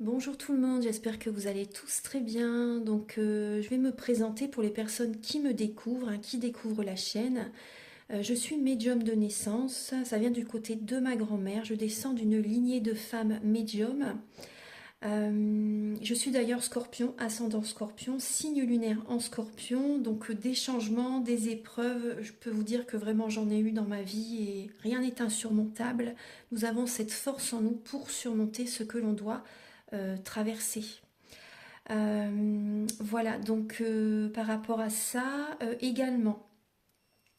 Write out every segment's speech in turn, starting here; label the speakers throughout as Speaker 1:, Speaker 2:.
Speaker 1: Bonjour tout le monde, j'espère que vous allez tous très bien. Je vais me présenter pour les personnes qui me découvrent, qui découvrent la chaîne. Je suis médium de naissance, ça vient du côté de ma grand-mère. Je descends d'une lignée de femmes médiums. Je suis d'ailleurs scorpion, ascendant scorpion, signe lunaire en scorpion. Des changements, des épreuves, je peux vous dire que vraiment j'en ai eu dans ma vie et rien n'est insurmontable. Nous avons cette force en nous pour surmonter ce que l'on doit traverser. Par rapport à ça, également,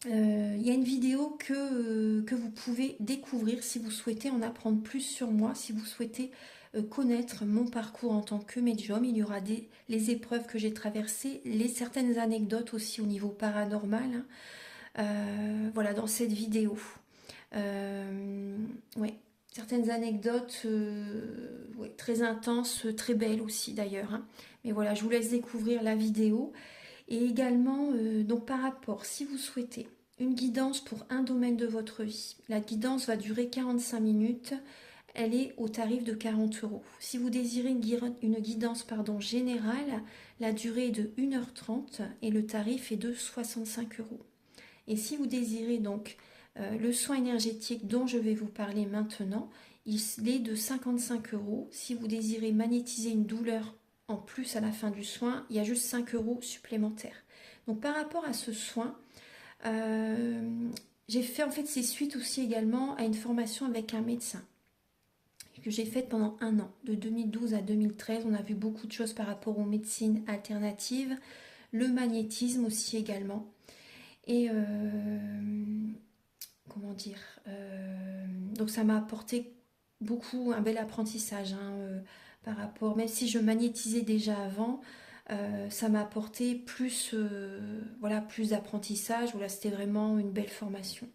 Speaker 1: il y a une vidéo que vous pouvez découvrir si vous souhaitez en apprendre plus sur moi, si vous souhaitez connaître mon parcours en tant que médium. Il y aura les épreuves que j'ai traversées, certaines anecdotes aussi au niveau paranormal, voilà, dans cette vidéo. Ouais, certaines anecdotes ouais, très intenses, très belles aussi d'ailleurs, hein. Mais voilà, je vous laisse découvrir la vidéo. Et également, donc par rapport, si vous souhaitez une guidance pour un domaine de votre vie, la guidance va durer 45 minutes, elle est au tarif de 40 euros. Si vous désirez une guidance générale, la durée est de 1h30 et le tarif est de 65 euros. Et si vous désirez donc le soin énergétique dont je vais vous parler maintenant, il est de 55 euros. Si vous désirez magnétiser une douleur en plus à la fin du soin, il y a juste 5 euros supplémentaires. Donc par rapport à ce soin, j'ai fait en fait c'est suite aussi également à une formation avec un médecin que j'ai faite pendant un an, de 2012 à 2013. On a vu beaucoup de choses par rapport aux médecines alternatives, le magnétisme aussi également. Et comment dire donc ça m'a apporté beaucoup, un bel apprentissage, par rapport, même si je magnétisais déjà avant, ça m'a apporté plus, voilà, plus d'apprentissage. Voilà, c'était vraiment une belle formation.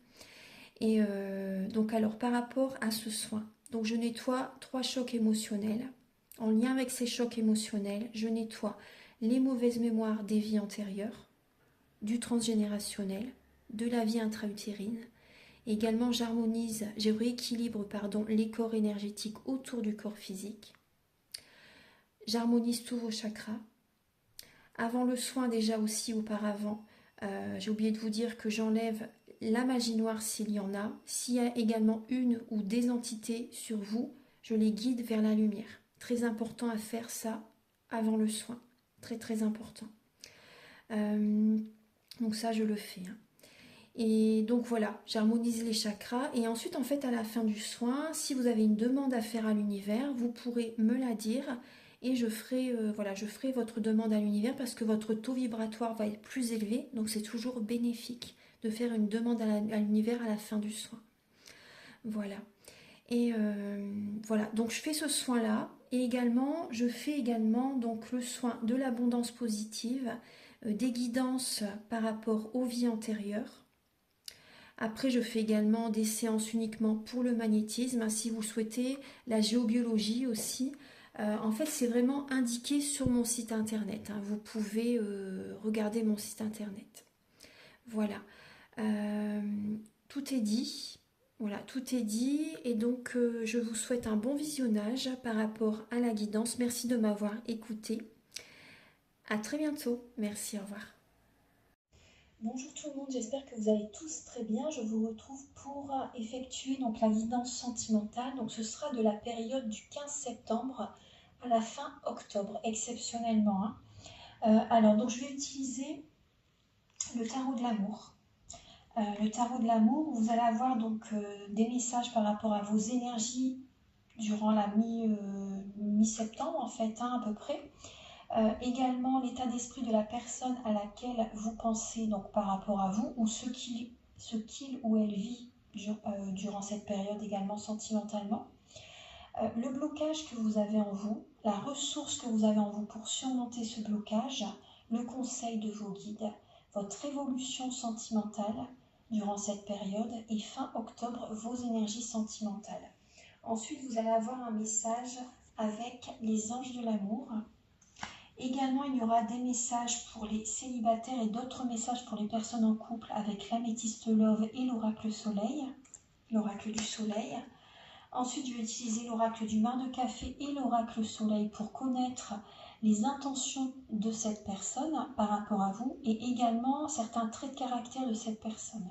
Speaker 1: Et alors par rapport à ce soin, donc je nettoie 3 chocs émotionnels. En lien avec ces chocs émotionnels, je nettoie les mauvaises mémoires des vies antérieures, du transgénérationnel, de la vie intra-utérine. Également, je rééquilibre les corps énergétiques autour du corps physique. J'harmonise tous vos chakras. Avant le soin, déjà aussi auparavant, j'ai oublié de vous dire que j'enlève la magie noire s'il y en a. S'il y a également une ou des entités sur vous, je les guide vers la lumière. Très important à faire ça avant le soin. Très très important. Donc ça, je le fais. Et donc voilà, j'harmonise les chakras. Et ensuite, en fait, à la fin du soin, si vous avez une demande à faire à l'univers, vous pourrez me la dire. Et je ferai votre demande à l'univers parce que votre taux vibratoire va être plus élevé. Donc c'est toujours bénéfique de faire une demande à l'univers à la fin du soin. Voilà. Et voilà, donc je fais ce soin-là. Et également, je fais également donc le soin de l'abondance positive, des guidances par rapport aux vies antérieures. Après, je fais également des séances uniquement pour le magnétisme, si vous souhaitez, la géobiologie aussi. En fait, c'est vraiment indiqué sur mon site internet. Vous pouvez regarder mon site internet. Voilà. Euh, Tout est dit. Voilà, tout est dit. Et donc, je vous souhaite un bon visionnage par rapport à la guidance. Merci de m'avoir écouté. À très bientôt. Merci, au revoir.
Speaker 2: Bonjour tout le monde, j'espère que vous allez tous très bien. Je vous retrouve pour effectuer donc la guidance sentimentale. Donc ce sera de la période du 15 septembre à la fin octobre, exceptionnellement, hein. Alors donc je vais utiliser le tarot de l'amour. Le tarot de l'amour, vous allez avoir donc des messages par rapport à vos énergies durant la mi-septembre en fait, hein, à peu près. Également l'état d'esprit de la personne à laquelle vous pensez donc par rapport à vous ou ce qu'il ou elle vit durant cette période également sentimentalement. Le blocage que vous avez en vous, la ressource que vous avez en vous pour surmonter ce blocage, le conseil de vos guides, votre évolution sentimentale durant cette période et fin octobre, vos énergies sentimentales. Ensuite, vous allez avoir un message avec les anges de l'amour. Également, il y aura des messages pour les célibataires et d'autres messages pour les personnes en couple avec l'améthyste love et l'oracle soleil, l'oracle du soleil. Ensuite, je vais utiliser l'oracle du mar de café et l'oracle soleil pour connaître les intentions de cette personne par rapport à vous et également certains traits de caractère de cette personne.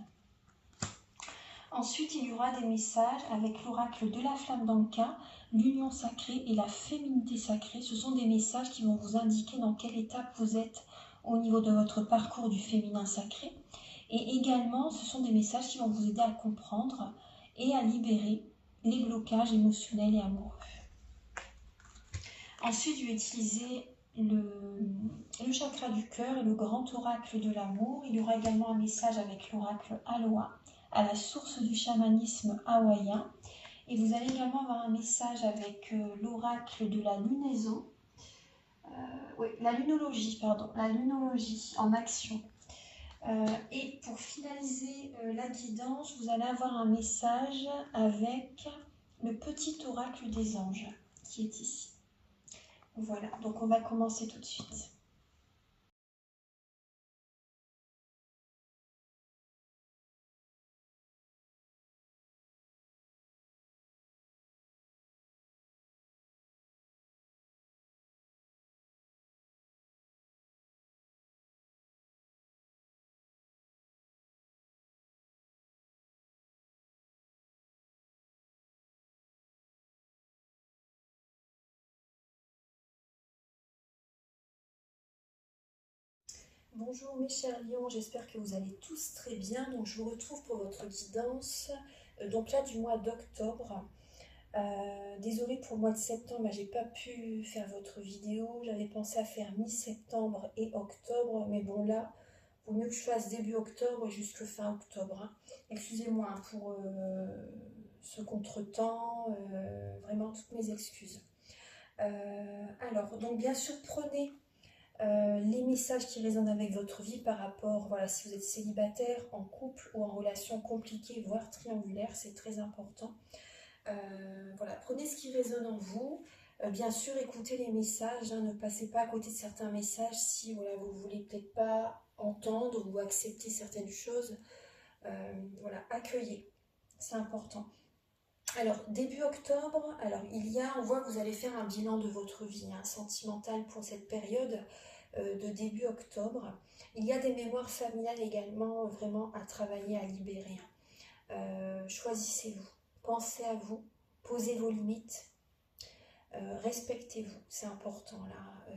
Speaker 2: Ensuite, il y aura des messages avec l'oracle de la flamme d'Anka, l'union sacrée et la féminité sacrée. Ce sont des messages qui vont vous indiquer dans quelle étape vous êtes au niveau de votre parcours du féminin sacré. Et également, ce sont des messages qui vont vous aider à comprendre et à libérer les blocages émotionnels et amoureux. Ensuite, je vais utiliser le chakra du cœur et le grand oracle de l'amour. Il y aura également un message avec l'oracle Aloha, à la source du chamanisme hawaïen. Et vous allez également avoir un message avec l'oracle de la lunaison. La lunologie en action. Et pour finaliser la guidance, vous allez avoir un message avec le petit oracle des anges qui est ici. Voilà, donc on va commencer tout de suite. Bonjour mes chers lions, j'espère que vous allez tous très bien. Donc je vous retrouve pour votre guidance, donc là du mois d'octobre. Désolée pour le mois de septembre, j'ai pas pu faire votre vidéo. J'avais pensé à faire mi-septembre et octobre, mais bon là, vaut mieux que je fasse début octobre jusque fin octobre. Hein. Excusez-moi pour ce contretemps, vraiment toutes mes excuses. Alors, donc bien sûr, prenez les messages qui résonnent avec votre vie par rapport, voilà, si vous êtes célibataire, en couple ou en relation compliquée, voire triangulaire, c'est très important. Voilà, prenez ce qui résonne en vous. Bien sûr, écoutez les messages, hein, ne passez pas à côté de certains messages si voilà, vous ne voulez peut-être pas entendre ou accepter certaines choses. Voilà, accueillez, c'est important. Alors, début octobre, on voit que vous allez faire un bilan de votre vie hein, sentimentale pour cette période de début octobre. Il y a des mémoires familiales également vraiment à travailler, à libérer. Choisissez-vous, pensez à vous, posez vos limites, respectez-vous, c'est important là.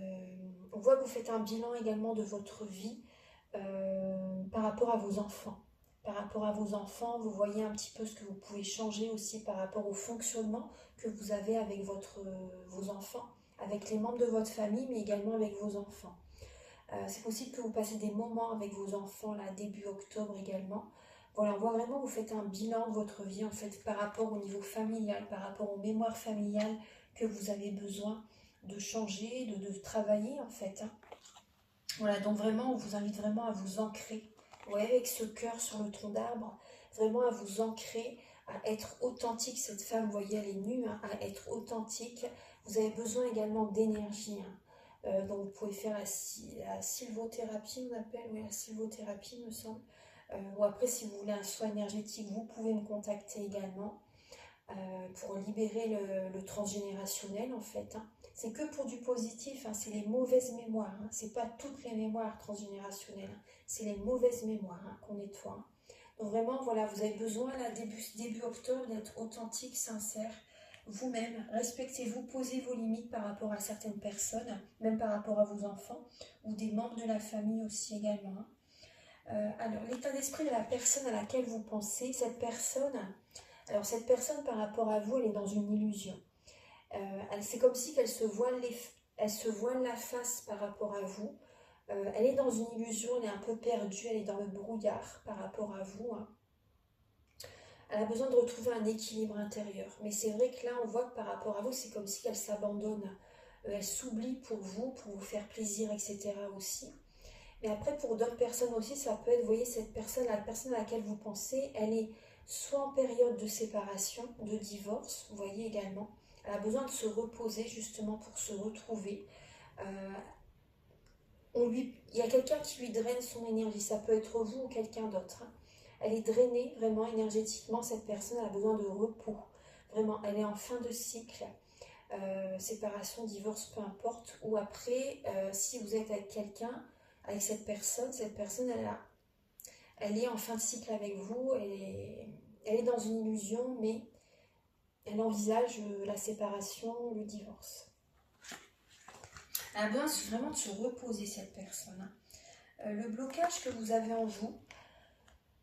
Speaker 2: On voit que vous faites un bilan également de votre vie par rapport à vos enfants. Par rapport à vos enfants, vous voyez un petit peu ce que vous pouvez changer aussi par rapport au fonctionnement que vous avez avec vos enfants, avec les membres de votre famille, mais également avec vos enfants. C'est possible que vous passez des moments avec vos enfants là début octobre également. Voilà, on voit vraiment que vous faites un bilan de votre vie en fait par rapport au niveau familial, par rapport aux mémoires familiales que vous avez besoin de changer, de travailler en fait. Hein. Voilà, donc vraiment, on vous invite vraiment à vous ancrer. Vous voyez, avec ce cœur sur le tronc d'arbre, vraiment à vous ancrer, à être authentique. Cette femme, vous voyez, elle est nue, hein, à être authentique. Vous avez besoin également d'énergie. Hein. Donc vous pouvez faire la sylvothérapie, on appelle, oui, la sylvothérapie, me semble. Ou après, si vous voulez un soin énergétique, vous pouvez me contacter également pour libérer le transgénérationnel, en fait. Hein. C'est que pour du positif, hein, c'est les mauvaises mémoires. Hein. C'est pas toutes les mémoires transgénérationnelles, hein. C'est les mauvaises mémoires hein, qu'on nettoie. Hein. Donc vraiment, voilà, vous avez besoin, là, début octobre, d'être authentique, sincère, vous-même. Respectez-vous, posez vos limites par rapport à certaines personnes, même par rapport à vos enfants, ou des membres de la famille aussi également. Hein. Alors, l'état d'esprit de la personne à laquelle vous pensez, cette personne par rapport à vous, elle est dans une illusion. C'est comme si elle se voile la face par rapport à vous. Elle est dans une illusion, elle est un peu perdue, elle est dans le brouillard par rapport à vous. Hein. Elle a besoin de retrouver un équilibre intérieur. Mais c'est vrai que là, on voit que par rapport à vous, c'est comme si elle s'abandonne. Elle s'oublie pour vous faire plaisir, etc. aussi. Mais après, pour d'autres personnes aussi, ça peut être, vous voyez, la personne à laquelle vous pensez, elle est soit en période de séparation, de divorce, vous voyez également. Elle a besoin de se reposer justement pour se retrouver. Il y a quelqu'un qui lui draine son énergie, ça peut être vous ou quelqu'un d'autre. Hein. Elle est drainée vraiment énergétiquement, cette personne a besoin de repos.
Speaker 1: Vraiment, elle est en fin de cycle. Séparation, divorce, peu importe. Ou après, si vous êtes avec quelqu'un, avec cette personne, elle est en fin de cycle avec vous. Elle est dans une illusion, mais elle envisage la séparation, le divorce. Elle a besoin vraiment de se reposer, cette personne. Le blocage que vous avez en vous,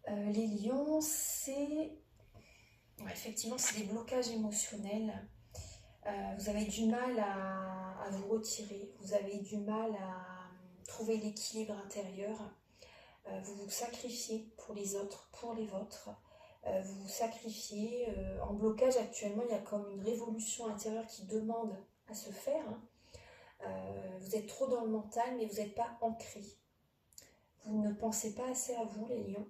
Speaker 1: les lions, c'est... Ouais, effectivement, c'est des blocages émotionnels. Vous avez du mal à vous retirer. Vous avez du mal à trouver l'équilibre intérieur. Vous vous sacrifiez pour les autres, pour les vôtres. Vous vous sacrifiez. En blocage, actuellement, il y a comme une révolution intérieure qui demande à se faire. Vous êtes trop dans le mental, mais vous n'êtes pas ancré. Vous ne pensez pas assez à vous, les lions.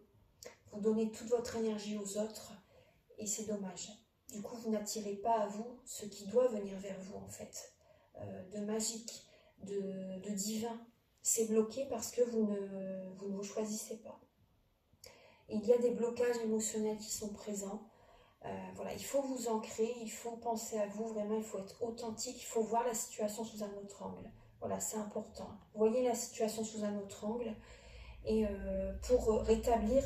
Speaker 1: Vous donnez toute votre énergie aux autres et c'est dommage. Du coup, vous n'attirez pas à vous ce qui doit venir vers vous, en fait. De magique, de divin. C'est bloqué parce que vous ne vous choisissez pas. Et il y a des blocages émotionnels qui sont présents. Voilà, il faut vous ancrer, il faut penser à vous, vraiment, il faut être authentique, il faut voir la situation sous un autre angle. Voilà, c'est important. Voyez la situation sous un autre angle et pour rétablir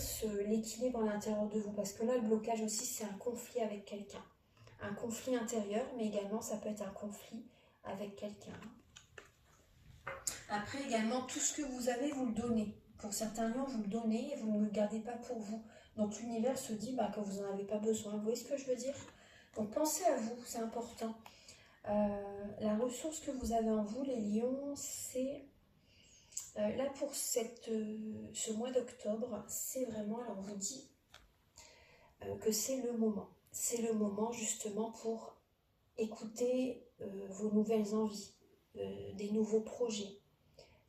Speaker 1: l'équilibre à l'intérieur de vous. Parce que là, le blocage aussi, c'est un conflit avec quelqu'un. Un conflit intérieur, mais également, ça peut être un conflit avec quelqu'un. Après, également, tout ce que vous avez, vous le donnez. Pour certains lions, vous le donnez et vous ne le gardez pas pour vous. Donc, l'univers se dit que vous n'en avez pas besoin. Vous voyez ce que je veux dire? Donc, pensez à vous, c'est important. La ressource que vous avez en vous, les lions, c'est... là, pour ce mois d'octobre, c'est vraiment, alors on vous dit que c'est le moment. C'est le moment justement pour écouter vos nouvelles envies, des nouveaux projets.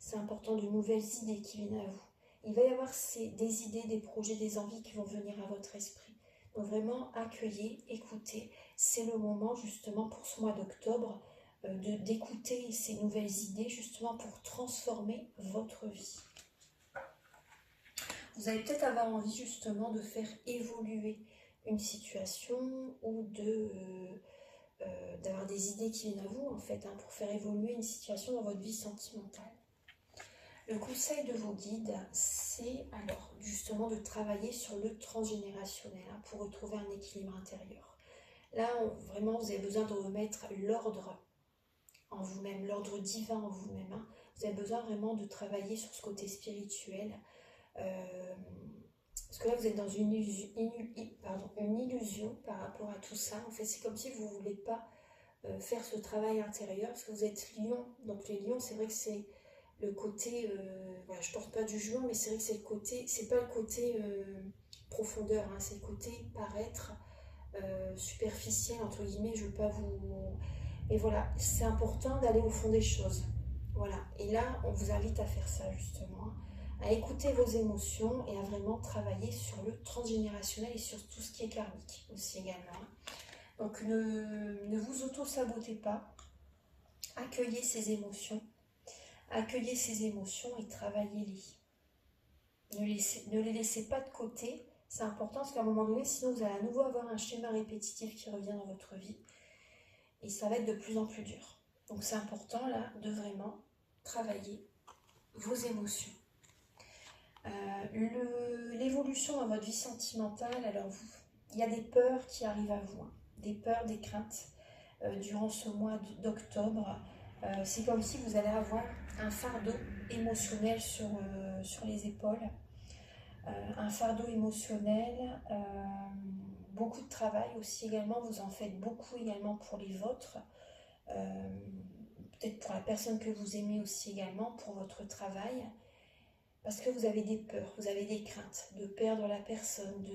Speaker 1: C'est important, de nouvelles idées qui viennent à vous. Il va y avoir des idées, des projets, des envies qui vont venir à votre esprit. Donc vraiment, accueillez, écoutez. C'est le moment justement pour ce mois d'octobre d'écouter ces nouvelles idées justement pour transformer votre vie. Vous allez peut-être avoir envie justement de faire évoluer une situation ou d'avoir des idées qui viennent à vous en fait, pour faire évoluer une situation dans votre vie sentimentale. Le conseil de vos guides, c'est alors justement de travailler sur le transgénérationnel pour retrouver un équilibre intérieur. Là, vraiment, vous avez besoin de remettre l'ordre en vous-même, l'ordre divin en vous-même. Vous avez besoin vraiment de travailler sur ce côté spirituel. Parce que là, vous êtes dans une illusion par rapport à tout ça. En fait, c'est comme si vous ne voulez pas faire ce travail intérieur, parce que vous êtes lion. Donc les lions, c'est vrai que c'est le côté... voilà, je ne porte pas du jugement, mais c'est vrai que c'est le côté... C'est pas le côté profondeur, c'est le côté paraître superficiel, entre guillemets. Je ne veux pas vous... Mais voilà, c'est important d'aller au fond des choses. Voilà. Et là, on vous invite à faire ça, justement. À écouter vos émotions et à vraiment travailler sur le transgénérationnel et sur tout ce qui est karmique aussi également. Donc ne vous auto-sabotez pas, accueillez ces émotions et travaillez-les. Ne les laissez pas de côté, c'est important parce qu'à un moment donné, sinon vous allez à nouveau avoir un schéma répétitif qui revient dans votre vie et ça va être de plus en plus dur. Donc c'est important là de vraiment travailler vos émotions. L'évolution dans votre vie sentimentale, alors il y a des peurs qui arrivent à vous, des peurs, des craintes durant ce mois d'octobre. C'est comme si vous allez avoir un fardeau émotionnel sur les épaules, un fardeau émotionnel, beaucoup de travail aussi également, vous en faites beaucoup également pour les vôtres, peut-être pour la personne que vous aimez aussi également, pour votre travail. Parce que vous avez des peurs, vous avez des craintes de perdre la personne,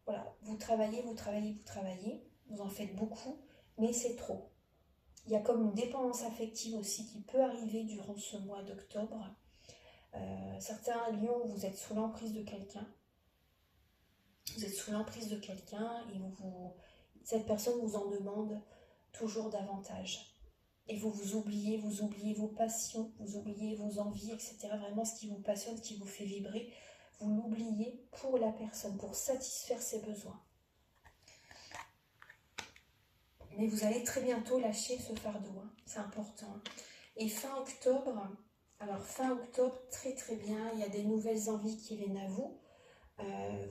Speaker 1: voilà, vous travaillez, vous en faites beaucoup, mais c'est trop. Il y a comme une dépendance affective aussi qui peut arriver durant ce mois d'octobre. Certains lions, vous êtes sous l'emprise de quelqu'un. Vous êtes sous l'emprise de quelqu'un et cette personne vous en demande toujours davantage. Et vous oubliez vos passions, vous oubliez vos envies, etc. Vraiment ce qui vous passionne, ce qui vous fait vibrer, vous l'oubliez pour la personne, pour satisfaire ses besoins. Mais vous allez très bientôt lâcher ce fardeau, hein. C'est important. Et fin octobre, alors fin octobre, très très bien, il y a des nouvelles envies qui viennent à vous.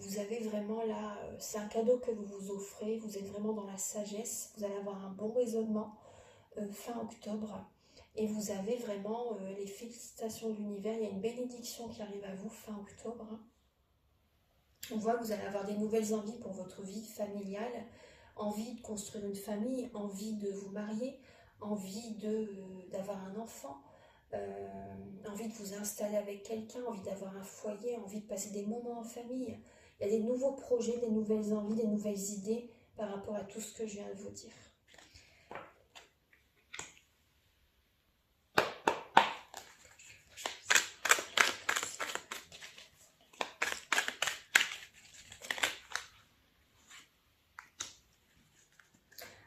Speaker 1: Vous avez vraiment là, c'est un cadeau que vous vous offrez, vous êtes vraiment dans la sagesse, vous allez avoir un bon raisonnement fin octobre. Et vous avez vraiment les félicitations de l'univers, il y a une bénédiction qui arrive à vous fin octobre, hein. On voit que vous allez avoir des nouvelles envies pour votre vie familiale, envie de construire une famille, envie de vous marier, envie d'avoir un enfant, envie de vous installer avec quelqu'un, envie d'avoir un foyer, envie de passer des moments en famille. Il y a des nouveaux projets, des nouvelles envies, des nouvelles idées par rapport à tout ce que je viens de vous dire.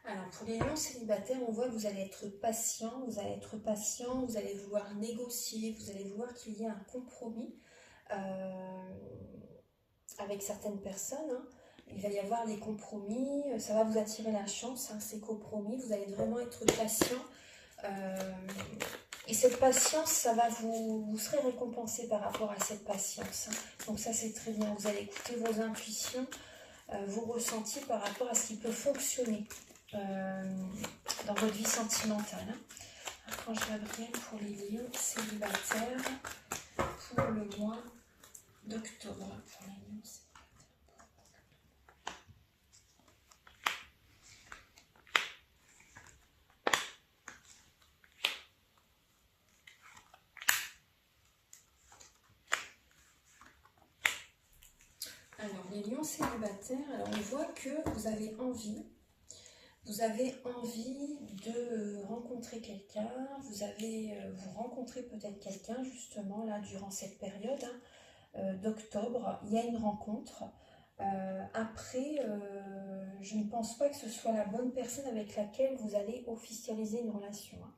Speaker 1: Alors pour les lions célibataires, on voit que vous allez être patient, vous allez vouloir négocier, vous allez vouloir qu'il y ait un compromis avec certaines personnes, hein. Il va y avoir des compromis, ça va vous attirer la chance, hein, ces compromis, vous allez vraiment être patient. Et cette patience, vous serez récompensé par rapport à cette patience, hein. Donc ça c'est très bien, vous allez écouter vos intuitions, vos ressentis par rapport à ce qui peut fonctionner dans votre vie sentimentale, hein. Archange Gabriel pour les lions célibataires pour le mois d'octobre. Pour les lions célibataires. Alors, les lions célibataires, alors on voit que vous avez envie de rencontrer quelqu'un, vous rencontrez peut-être quelqu'un justement là durant cette période, hein, d'octobre, il y a une rencontre. Après, je ne pense pas que ce soit la bonne personne avec laquelle vous allez officialiser une relation, hein.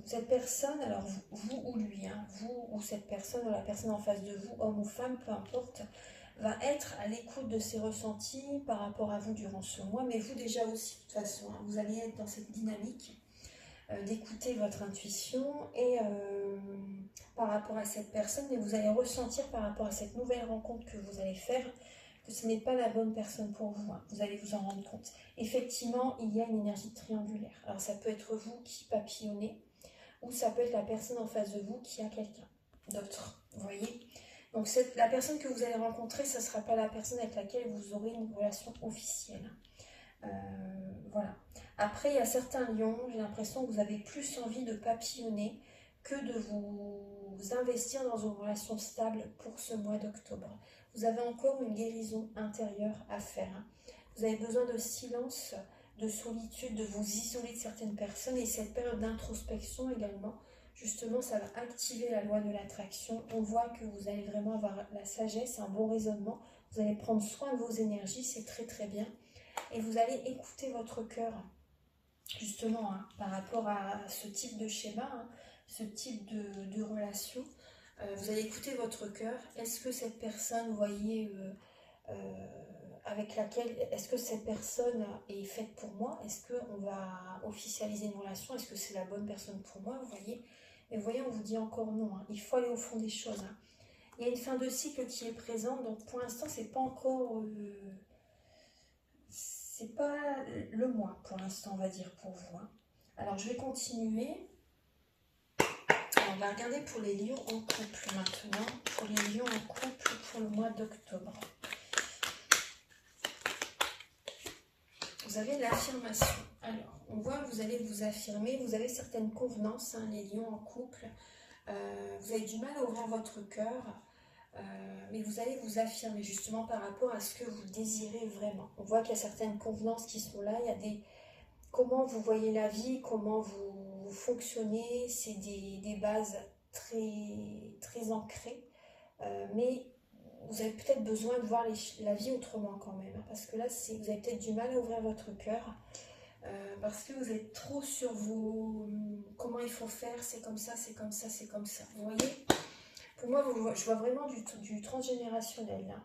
Speaker 1: Cette personne, alors vous ou lui, hein, vous ou cette personne ou la personne en face de vous, homme ou femme, peu importe, va être à l'écoute de ses ressentis par rapport à vous durant ce mois, mais vous déjà aussi, de toute façon, hein, vous allez être dans cette dynamique d'écouter votre intuition et par rapport à cette personne, et vous allez ressentir par rapport à cette nouvelle rencontre que vous allez faire, que ce n'est pas la bonne personne pour vous, hein. Vous allez vous en rendre compte. Effectivement, il y a une énergie triangulaire. Alors ça peut être vous qui papillonnez, ou ça peut être la personne en face de vous qui a quelqu'un d'autre, vous voyez. Donc la personne que vous allez rencontrer, ce ne sera pas la personne avec laquelle vous aurez une relation officielle. Voilà. Après, il y a certains lions, j'ai l'impression que vous avez plus envie de papillonner que de vous investir dans une relation stable pour ce mois d'octobre. Vous avez encore une guérison intérieure à faire, hein. Vous avez besoin de silence, de solitude, de vous isoler de certaines personnes, et cette période d'introspection également, justement, ça va activer la loi de l'attraction. On voit que vous allez vraiment avoir la sagesse, un bon raisonnement. Vous allez prendre soin de vos énergies, c'est très très bien. Et vous allez écouter votre cœur, justement, hein, par rapport à ce type de schéma, hein, ce type de relation. Vous allez écouter votre cœur. Est-ce que cette personne, vous voyez, avec laquelle, est-ce que cette personne est faite pour moi? Est-ce qu'on va officialiser une relation? Est-ce que c'est la bonne personne pour moi? Vous voyez? Et vous voyez, on vous dit encore non, hein. Il faut aller au fond des choses, hein. Il y a une fin de cycle qui est présente, donc pour l'instant, c'est pas encore... c'est pas le mois pour l'instant, on va dire, pour vous, hein. Alors, je vais continuer. On va regarder pour les lions en couple maintenant. Pour les lions en couple pour le mois d'octobre. Vous avez l'affirmation. Alors, on voit que vous allez vous affirmer. Vous avez certaines convenances, hein, les lions en couple. Vous avez du mal à ouvrir votre cœur. Mais vous allez vous affirmer justement par rapport à ce que vous désirez vraiment. On voit qu'il y a certaines convenances qui sont là. Il y a des... Comment vous voyez la vie, comment vous fonctionnez. C'est des bases très, très ancrées. Mais vous avez peut-être besoin de voir la vie autrement quand même, hein, parce que là, vous avez peut-être du mal à ouvrir votre cœur, parce que vous êtes trop sur vos... Comment il faut faire, c'est comme ça, c'est comme ça, c'est comme ça. Vous voyez? Pour moi, je vois vraiment du transgénérationnel, là.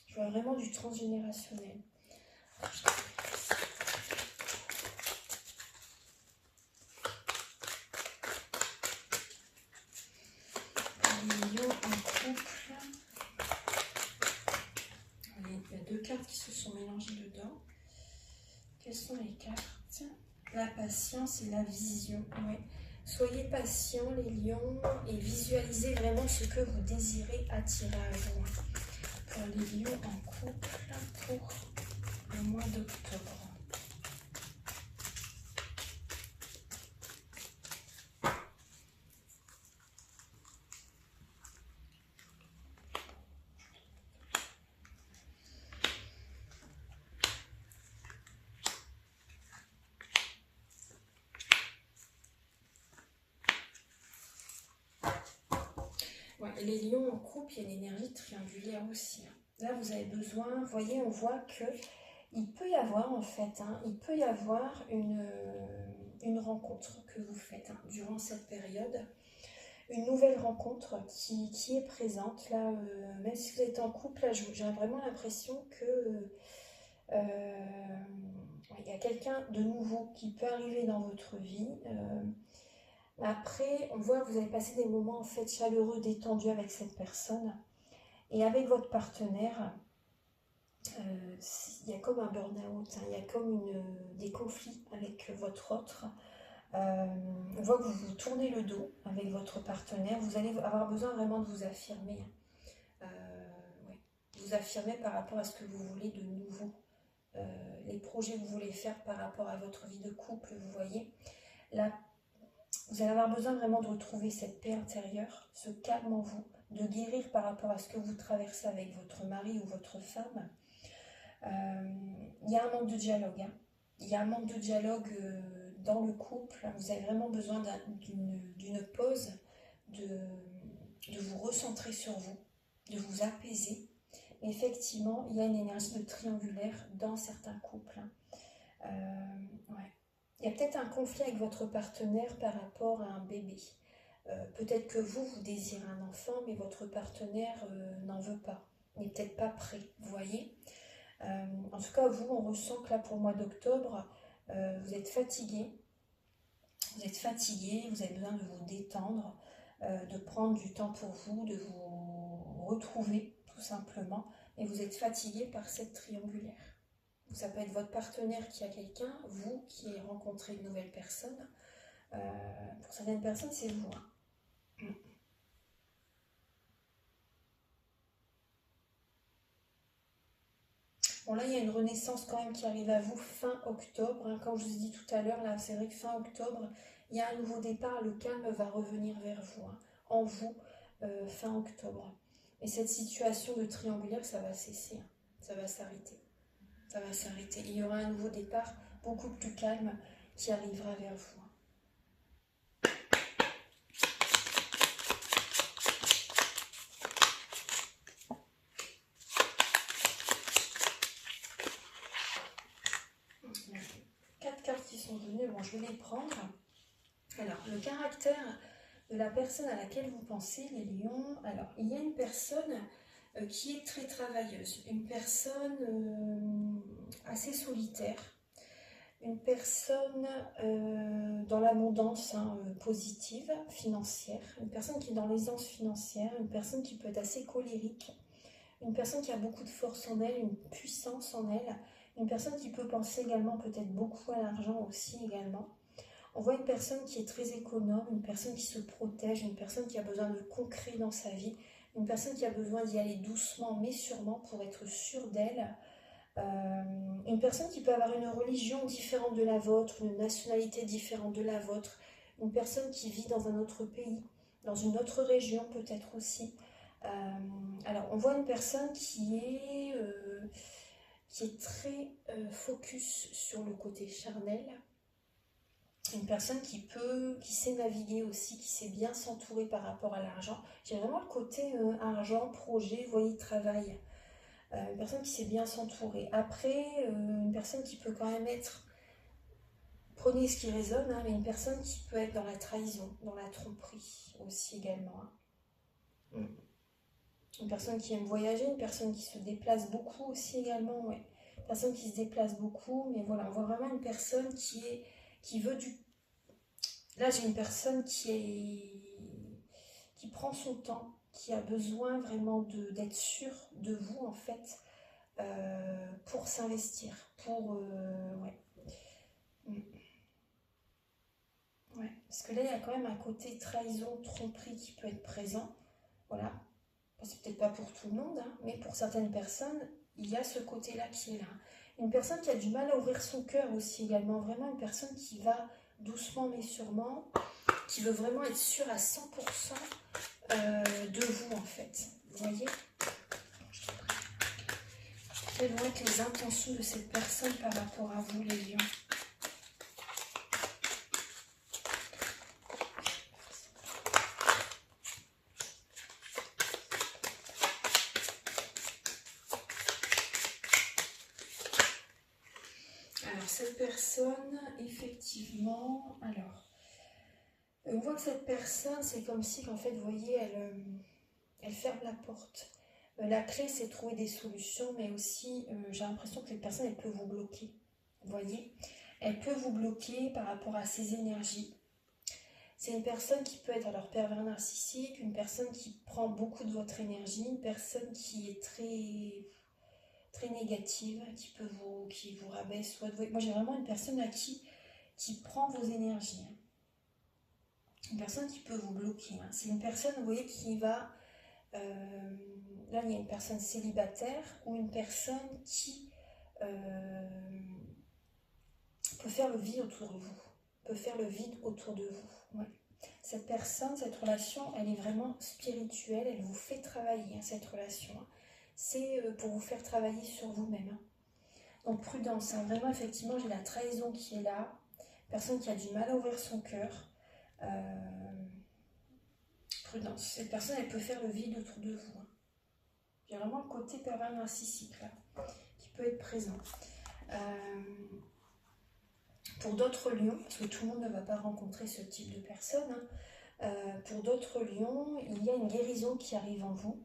Speaker 1: Je vois vraiment du transgénérationnel. les lions en couple. Il y a deux cartes qui se sont mélangées dedans. Quelles sont les cartes? La patience et la vision. Ouais. Soyez patients les lions et visualisez vraiment ce que vous désirez attirer à vous. Pour les lions en couple pour le mois d'octobre. Ouais, et les lions en couple, il y a une énergie triangulaire aussi. Là, vous avez besoin, vous voyez, on voit que il peut y avoir en fait, il peut y avoir une rencontre que vous faites durant cette période. Une nouvelle rencontre qui est présente. Là, même si vous êtes en couple, là, j'ai vraiment l'impression que il y a quelqu'un de nouveau qui peut arriver dans votre vie. Après, on voit que vous avez passé des moments en fait chaleureux, détendus avec cette personne. Et avec votre partenaire, il y a comme un burn-out, il y a comme des conflits avec votre autre. On voit que vous vous tournez le dos avec votre partenaire. Vous allez avoir besoin vraiment de vous affirmer. Ouais. Vous affirmer par rapport à ce que vous voulez de nouveau. Les projets que vous voulez faire par rapport à votre vie de couple, vous voyez. Là, vous allez avoir besoin vraiment de retrouver cette paix intérieure, ce calme en vous, de guérir par rapport à ce que vous traversez avec votre mari ou votre femme. Il y a un manque de dialogue. Il y a un manque de dialogue dans le couple. Vous avez vraiment besoin d'une pause, de vous recentrer sur vous, de vous apaiser. Mais effectivement, il y a une énergie de triangulaire dans certains couples. Ouais. Il y a peut-être un conflit avec votre partenaire par rapport à un bébé. Peut-être que vous désirez un enfant, mais votre partenaire n'en veut pas, n'est peut-être pas prêt, vous voyez. En tout cas, vous, on ressent que là, pour le mois d'octobre, vous êtes fatigué. Vous êtes fatigué, vous avez besoin de vous détendre, de prendre du temps pour vous, de vous retrouver, tout simplement. Et vous êtes fatigué par cette triangulaire. Ça peut être votre partenaire qui a quelqu'un, vous qui avez rencontré une nouvelle personne. Pour certaines personnes, c'est vous. Bon, là, il y a une renaissance quand même qui arrive à vous fin octobre. Comme je vous ai dit tout à l'heure, là, c'est vrai que fin octobre, il y a un nouveau départ. Le calme va revenir vers vous, en vous, fin octobre. Et cette situation de triangulaire, ça va cesser. Ça va s'arrêter. Ça va s'arrêter. Il y aura un nouveau départ beaucoup plus calme qui arrivera vers vous. Quatre cartes qui sont venues, bon, je vais les prendre. Alors, le caractère de la personne à laquelle vous pensez, les lions. Alors, il y a une personne qui est très travailleuse, une personne assez solitaire, une personne dans l'abondance positive, financière, une personne qui est dans l'aisance financière, une personne qui peut être assez colérique, une personne qui a beaucoup de force en elle, une puissance en elle, une personne qui peut penser également peut-être beaucoup à l'argent aussi également. On voit une personne qui est très économe, une personne qui se protège, une personne qui a besoin de concret dans sa vie, une personne qui a besoin d'y aller doucement mais sûrement pour être sûre d'elle. Une personne qui peut avoir une religion différente de la vôtre, une nationalité différente de la vôtre, une personne qui vit dans un autre pays, dans une autre région peut-être aussi. Alors on voit une personne qui est très focus sur le côté charnel, une personne qui sait naviguer aussi, qui sait bien s'entourer par rapport à l'argent. J'ai vraiment le côté argent, projet, vous voyez, travail. Une personne qui sait bien s'entourer. Après, une personne qui peut quand même être, prenez ce qui résonne, mais une personne qui peut être dans la trahison, dans la tromperie aussi également. Une personne qui aime voyager, une personne qui se déplace beaucoup aussi également, ouais. Une personne qui se déplace beaucoup, mais voilà, on voit vraiment une personne qui veut du... Là, j'ai une personne qui
Speaker 2: qui prend son temps, qui a besoin vraiment d'être sûr de vous en fait, pour s'investir, ouais. Ouais. Parce que là, il y a quand même un côté trahison, tromperie qui peut être présent. Voilà. C'est peut-être pas pour tout le monde, hein, mais pour certaines personnes, il y a ce côté-là qui est là. Une personne qui a du mal à ouvrir son cœur aussi également, vraiment une personne qui va doucement mais sûrement, qui veut vraiment être sûre à 100% de vous en fait. Vous voyez? Quelles vont être les intentions de cette personne par rapport à vous, les lions? Alors, cette personne, effectivement, alors, on voit que cette personne, c'est comme si, en fait, vous voyez, elle ferme la porte. La clé, c'est trouver des solutions, mais aussi, j'ai l'impression que cette personne, elle peut vous bloquer. Vous voyez? Elle peut vous bloquer par rapport à ses énergies. C'est une personne qui peut être alors pervers narcissique, une personne qui prend beaucoup de votre énergie, une personne qui est très négative, qui vous rabaisse. Moi, j'ai vraiment une personne à qui prend vos énergies. Une personne qui peut vous bloquer. C'est une personne, vous voyez, qui va... là, il y a une personne célibataire ou une personne qui peut faire le vide autour de vous. Peut faire le vide autour de vous. Ouais. Cette personne, cette relation, elle est vraiment spirituelle. Elle vous fait travailler, cette relation. C'est pour vous faire travailler sur vous-même. Donc, prudence. Vraiment, effectivement, j'ai la trahison qui est là. Personne qui a du mal à ouvrir son cœur. Prudence. Cette personne, elle peut faire le vide autour de vous. Il y a vraiment le côté pervers narcissique là, qui peut être présent. Pour d'autres lions, parce que tout le monde ne va pas rencontrer ce type de personne, pour d'autres lions, il y a une guérison qui arrive en vous.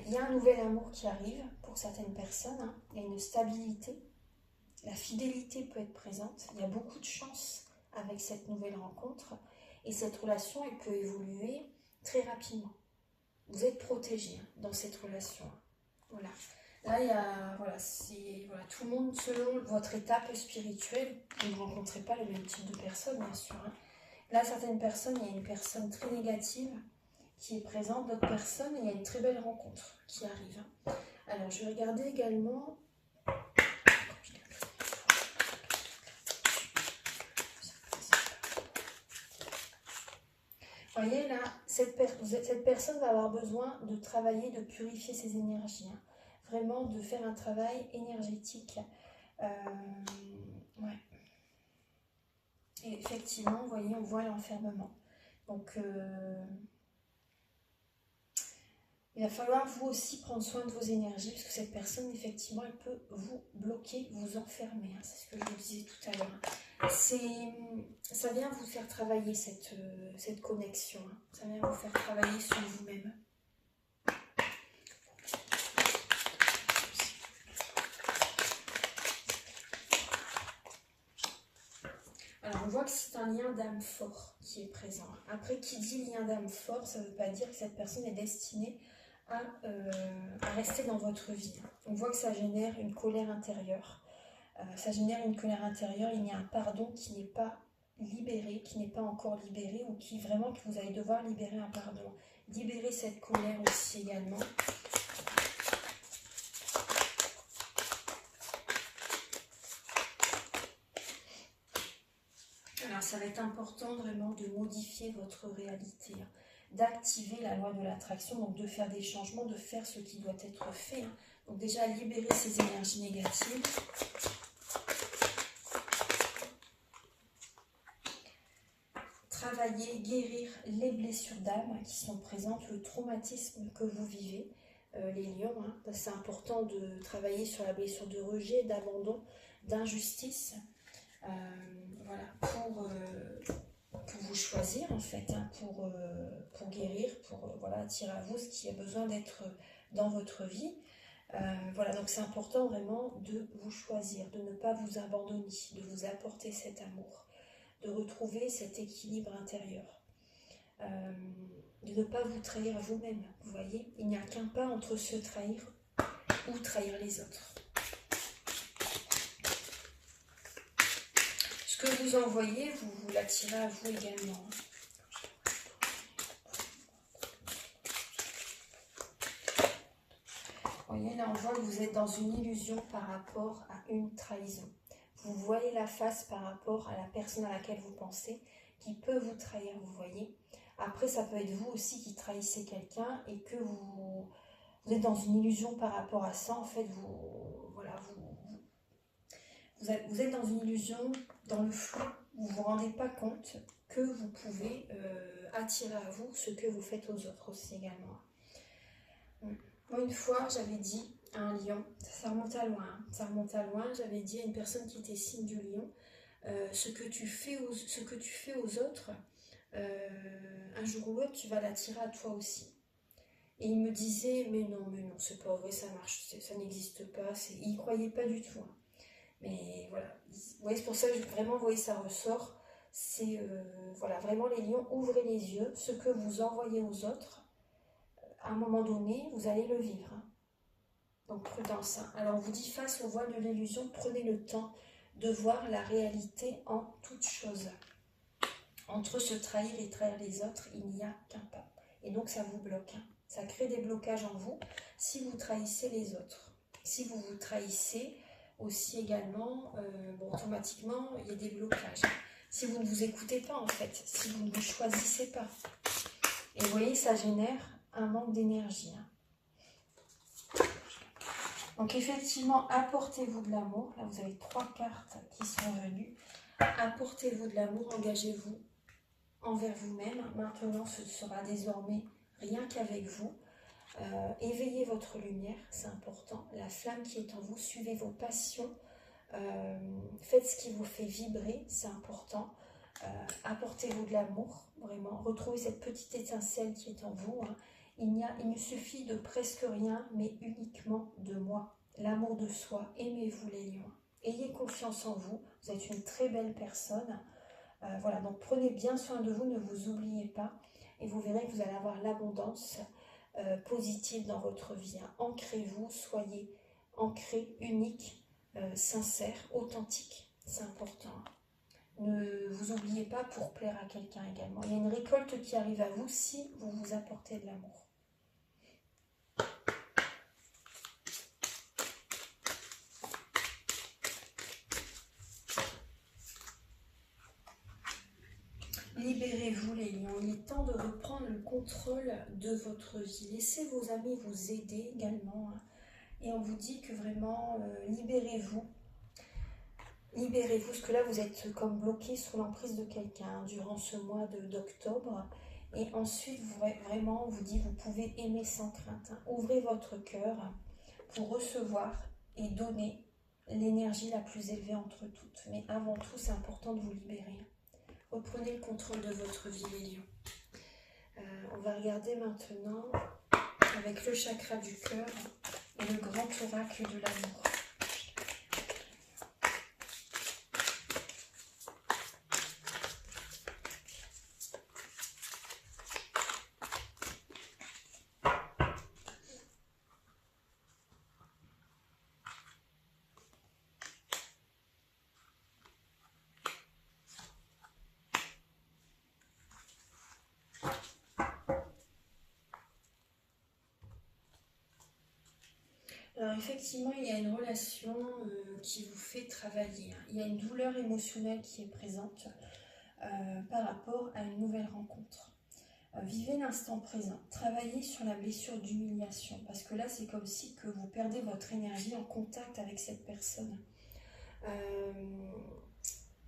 Speaker 2: Il y a un nouvel amour qui arrive pour certaines personnes. Il y a une stabilité. La fidélité peut être présente. Il y a beaucoup de chance avec cette nouvelle rencontre. Et cette relation, elle peut évoluer très rapidement. Vous êtes protégé dans cette relation. Voilà. Là, il y a, tout le monde, selon votre étape spirituelle, vous ne rencontrez pas le même type de personne, bien sûr. Là, certaines personnes, il y a une personne très négative qui est présente, d'autres personnes, il y a une très belle rencontre qui arrive. Alors, je vais regarder également... Vous voyez là, cette personne va avoir besoin de travailler, de purifier ses énergies. Vraiment de faire un travail énergétique. Ouais. Et effectivement, vous voyez, on voit l'enfermement. Donc, il va falloir vous aussi prendre soin de vos énergies, parce que cette personne, effectivement, elle peut vous bloquer, vous enfermer. C'est ce que je vous disais tout à l'heure. Ça vient vous faire travailler cette connexion. Ça vient vous faire travailler sur vous-même. Alors, on voit que c'est un lien d'âme fort qui est présent. Après, qui dit lien d'âme fort, ça ne veut pas dire que cette personne est destinée à rester dans votre vie. On voit que ça génère une colère intérieure. Ça génère une colère intérieure. Il y a un pardon qui n'est pas libéré, qui n'est pas encore libéré, ou qui vraiment que vous allez devoir libérer un pardon. Libérer cette colère aussi également. Alors ça va être important vraiment de modifier votre réalité, d'activer la loi de l'attraction, donc de faire des changements, de faire ce qui doit être fait. Donc déjà libérer ces énergies négatives. Travailler, guérir les blessures d'âme qui sont présentes, le traumatisme que vous vivez, les lions. C'est important de travailler sur la blessure de rejet, d'abandon, d'injustice. Voilà, pour vous choisir en fait, pour guérir, pour attirer à vous ce qui a besoin d'être dans votre vie. Voilà, donc c'est important vraiment de vous choisir, de ne pas vous abandonner, de vous apporter cet amour, de retrouver cet équilibre intérieur.
Speaker 1: de ne pas vous trahir vous-même. Vous voyez, il n'y a qu'un pas entre se trahir ou trahir les autres. Ce que vous envoyez, vous l'attirez à vous également. Vous voyez, là on voit que vous êtes dans une illusion par rapport à une trahison. Vous voyez la face par rapport à la personne à laquelle vous pensez, qui peut vous trahir, vous voyez. Après, ça peut être vous aussi qui trahissez quelqu'un et que vous êtes dans une illusion par rapport à ça. En fait, vous êtes dans une illusion, dans le flou, vous ne vous rendez pas compte que vous pouvez attirer à vous ce que vous faites aux autres aussi également. Moi, une fois, j'avais dit à un lion, ça remonte à loin, j'avais dit à une personne qui était signe du lion, ce que tu fais aux autres, un jour ou l'autre, tu vas l'attirer à toi aussi. Et il me disait, mais non, c'est pas vrai, ça marche, ça n'existe pas. Il n'y croyait pas du tout. Hein. Mais voilà, vous voyez, c'est pour ça que vraiment, vous voyez, ça ressort. C'est, voilà, vraiment les lions, ouvrez les yeux. Ce que vous envoyez aux autres, à un moment donné, vous allez le vivre. Hein. Donc prudence. Hein. Alors on vous dit, face au voile de l'illusion, prenez le temps de voir la réalité en toute chose. Entre se trahir et trahir les autres, il n'y a qu'un pas. Et donc ça vous bloque. Hein. Ça crée des blocages en vous si vous trahissez les autres. Si vous vous trahissez aussi également, automatiquement, il y a des blocages. Si vous ne vous écoutez pas en fait, si vous ne vous choisissez pas. Et vous voyez, ça génère un manque d'énergie. Hein. Donc effectivement, apportez-vous de l'amour. Là, vous avez 3 cartes qui sont venues. Apportez-vous de l'amour, engagez-vous envers vous-même. Maintenant, ce sera désormais rien qu'avec vous. Éveillez votre lumière, c'est important. La flamme qui est en vous, suivez vos passions. Faites ce qui vous fait vibrer, c'est important. Apportez-vous de l'amour, vraiment. Retrouvez cette petite étincelle qui est en vous. Hein. Il ne suffit de presque rien, mais uniquement de moi. L'amour de soi, aimez-vous les lions. Ayez confiance en vous, vous êtes une très belle personne. Voilà, donc prenez bien soin de vous, ne vous oubliez pas. Et vous verrez que vous allez avoir l'abondance positive dans votre vie. Hein. Ancrez-vous, soyez ancré, unique, sincère, authentique. C'est important. Hein. Ne vous oubliez pas pour plaire à quelqu'un également. Il y a une récolte qui arrive à vous si vous vous apportez de l'amour. Libérez-vous les lions, il est temps de reprendre le contrôle de votre vie. Laissez vos amis vous aider également. Hein. Et on vous dit que vraiment, libérez-vous. Libérez-vous, parce que là, vous êtes comme bloqué sous l'emprise de quelqu'un durant ce mois d'octobre. Et ensuite, vraiment, on vous dit, vous pouvez aimer sans crainte. Hein. Ouvrez votre cœur pour recevoir et donner l'énergie la plus élevée entre toutes. Mais avant tout, c'est important de vous libérer. Reprenez le contrôle de votre vie, les lions. On va regarder maintenant avec le chakra du cœur et le grand oracle de l'amour. Alors effectivement, il y a une relation qui vous fait travailler. Hein. Il y a une douleur émotionnelle qui est présente par rapport à une nouvelle rencontre. Vivez l'instant présent. Travaillez sur la blessure d'humiliation. Parce que là, c'est comme si que vous perdez votre énergie en contact avec cette personne.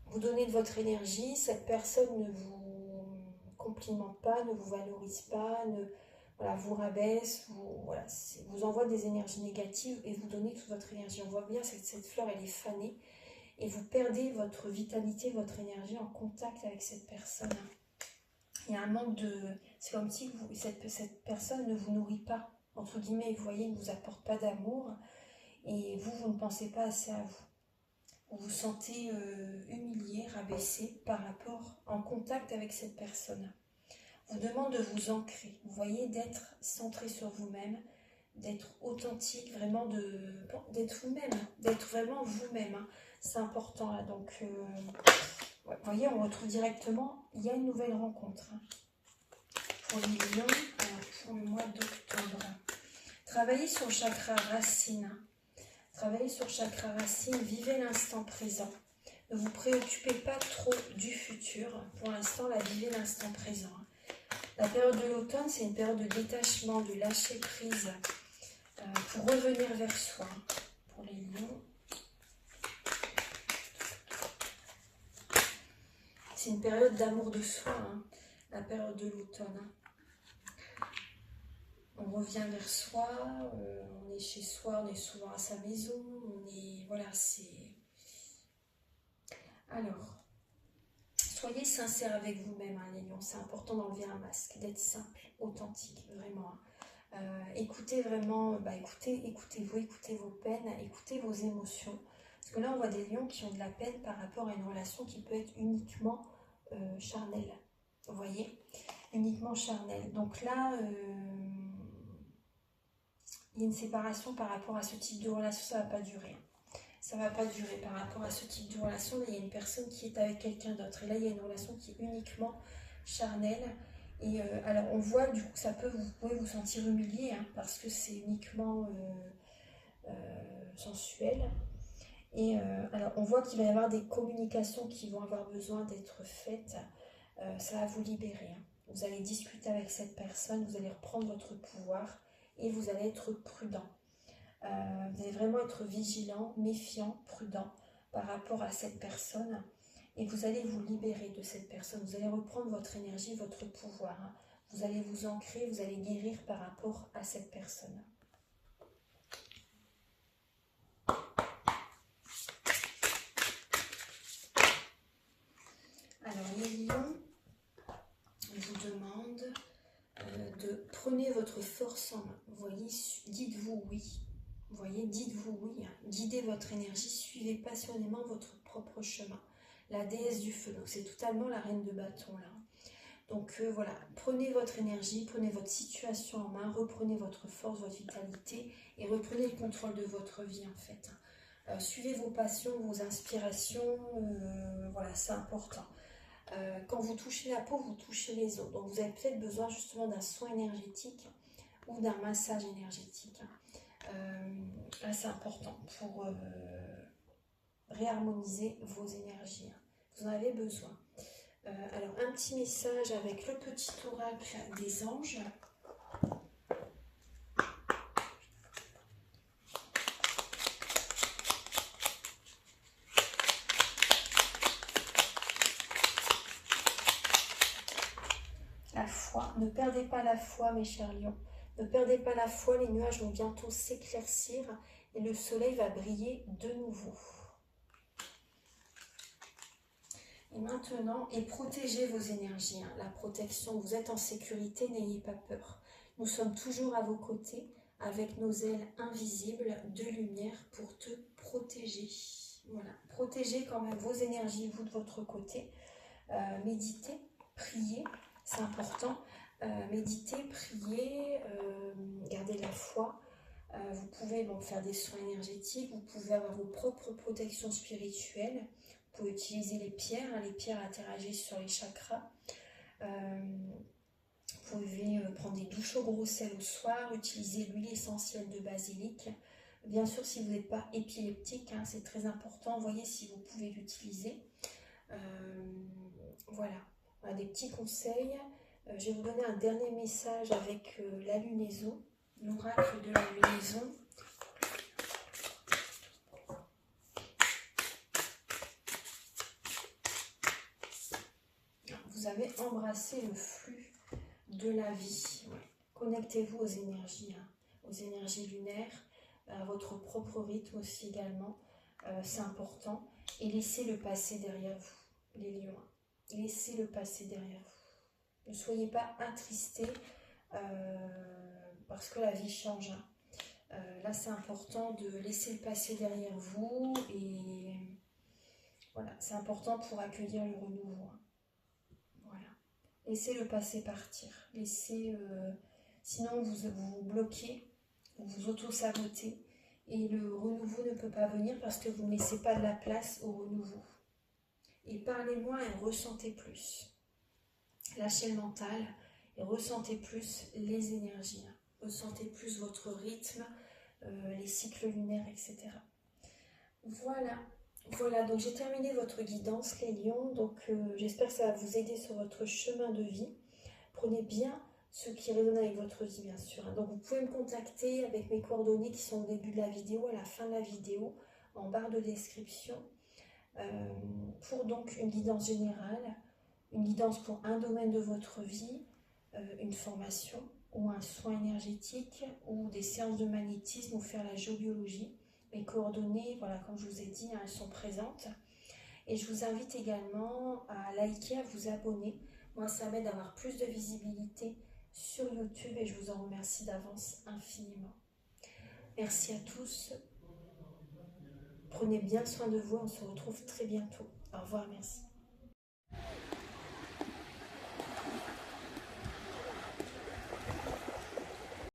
Speaker 1: Vous donnez de votre énergie, cette personne ne vous complimente pas, ne vous valorise pas, vous rabaisse, vous envoie des énergies négatives et vous donnez toute votre énergie. On voit bien que cette fleur, elle est fanée et vous perdez votre vitalité, votre énergie en contact avec cette personne. Il y a un manque de... C'est comme si cette personne ne vous nourrit pas, entre guillemets, vous voyez, ne vous apporte pas d'amour et vous ne pensez pas assez à vous. Vous vous sentez humilié, rabaissé par rapport en contact avec cette personne.
Speaker 2: vous demande de vous ancrer, vous voyez, d'être centré sur vous-même, d'être authentique, vraiment d'être vous-même, d'être vraiment vous-même. Hein. C'est important là, donc ouais, vous voyez, on retrouve directement, il y a une nouvelle rencontre. Hein. Pour les lions, pour le mois d'octobre. Travaillez sur le chakra racine. Travaillez sur le chakra racine, vivez l'instant présent. Ne vous préoccupez pas trop du futur. Pour l'instant, vivez l'instant présent. La période de l'automne, c'est une période de détachement, de lâcher prise, pour revenir vers soi. Pour les lions, c'est une période d'amour de soi, hein, la période de l'automne. Hein. On revient vers soi, on est chez soi, on est souvent à sa maison, on est... Voilà, c'est... Alors, soyez sincères avec vous-même, hein, les lions. C'est important d'enlever un masque, d'être simple, authentique, vraiment. Écoutez vraiment, écoutez-vous, écoutez vos peines, écoutez vos émotions. Parce que là, on voit des lions qui ont de la peine par rapport à une relation qui peut être uniquement charnelle. Vous voyez, uniquement charnelle. Donc là, il y a une séparation par rapport à ce type de relation, ça ne va pas durer. Ça ne va pas durer par rapport à ce type de relation. Là, il y a une personne qui est avec quelqu'un d'autre. Et là, il y a une relation qui est uniquement charnelle. Et alors, on voit du coup que vous pouvez vous sentir humilié, hein, parce que c'est uniquement sensuel. Et alors, on voit qu'il va y avoir des communications qui vont avoir besoin d'être faites. Ça va vous libérer. Hein. Vous allez discuter avec cette personne, vous allez reprendre votre pouvoir et vous allez être prudent. Vous allez vraiment être vigilant, méfiant, prudent par rapport à cette personne. Et vous allez vous libérer de cette personne. Vous allez reprendre votre énergie, votre pouvoir. Hein. Vous allez vous ancrer, vous allez guérir par rapport à cette personne. Alors les lions, on vous demande de prenez votre force en main. Vous voyez, dites-vous oui. Vous voyez, dites-vous oui. Hein. Guidez votre énergie, suivez passionnément votre propre chemin. La déesse du feu, donc c'est totalement la reine de bâton là. Donc voilà, prenez votre énergie, prenez votre situation en main, reprenez votre force, votre vitalité et reprenez le contrôle de votre vie en fait. Suivez vos passions, vos inspirations, voilà, c'est important. Quand vous touchez la peau, vous touchez les os. Donc vous avez peut-être besoin justement d'un soin énergétique ou d'un massage énergétique. Là c'est important pour réharmoniser vos énergies. Vous en avez besoin. Alors, un petit message avec le petit oracle des anges. La foi. Ne perdez pas la foi, mes chers lions. Ne perdez pas la foi, les nuages vont bientôt s'éclaircir et le soleil va briller de nouveau. Et maintenant, protégez vos énergies. Hein. La protection, vous êtes en sécurité, n'ayez pas peur. Nous sommes toujours à vos côtés, avec nos ailes invisibles de lumière pour te protéger. Voilà, protégez quand même vos énergies, vous de votre côté. Méditez, priez, c'est important. Méditez, priez, gardez la foi. Vous pouvez faire des soins énergétiques, vous pouvez avoir vos propres protections spirituelles. Vous pouvez utiliser les pierres, hein, les pierres interagissent sur les chakras. Vous pouvez prendre des douches au gros sel au soir, utiliser l'huile essentielle de basilic. Bien sûr, si vous n'êtes pas épileptique, hein, c'est très important, voyez si vous pouvez l'utiliser. Voilà, des petits conseils. Je vais vous donner un dernier message avec la lunaison, l'oracle de la lunaison. Vous avez embrassé le flux de la vie. Ouais. Connectez-vous aux énergies lunaires, à votre propre rythme aussi également. C'est important. Et laissez le passé derrière vous, les lions. Laissez le passé derrière vous. Ne soyez pas attristés parce que la vie change. Là, c'est important de laisser le passé derrière vous et voilà, c'est important pour accueillir le renouveau. Voilà.
Speaker 1: Laissez le passé partir. Sinon vous vous bloquez, vous vous auto-sabotez et le renouveau ne peut pas venir parce que vous ne laissez pas de la place au renouveau. Et parlez moins et ressentez plus. Lâchez le mental et ressentez plus les énergies. Ressentez plus votre rythme, les cycles lunaires, etc. Voilà, donc j'ai terminé votre guidance, les lions. Donc j'espère que ça va vous aider sur votre chemin de vie. Prenez bien ce qui résonne avec votre vie, bien sûr. Donc vous pouvez me contacter avec mes coordonnées qui sont au début de la vidéo, à la fin de la vidéo, en barre de description, pour donc une guidance générale, une guidance pour un domaine de votre vie, une formation ou un soin énergétique ou des séances de magnétisme ou faire la géobiologie. Mes coordonnées, voilà, comme je vous ai dit, elles sont présentes. Et je vous invite également à liker, à vous abonner. Moi, ça m'aide à avoir plus de visibilité sur YouTube et je vous en remercie d'avance infiniment. Merci à tous. Prenez bien soin de vous. On se retrouve très bientôt. Au revoir, merci.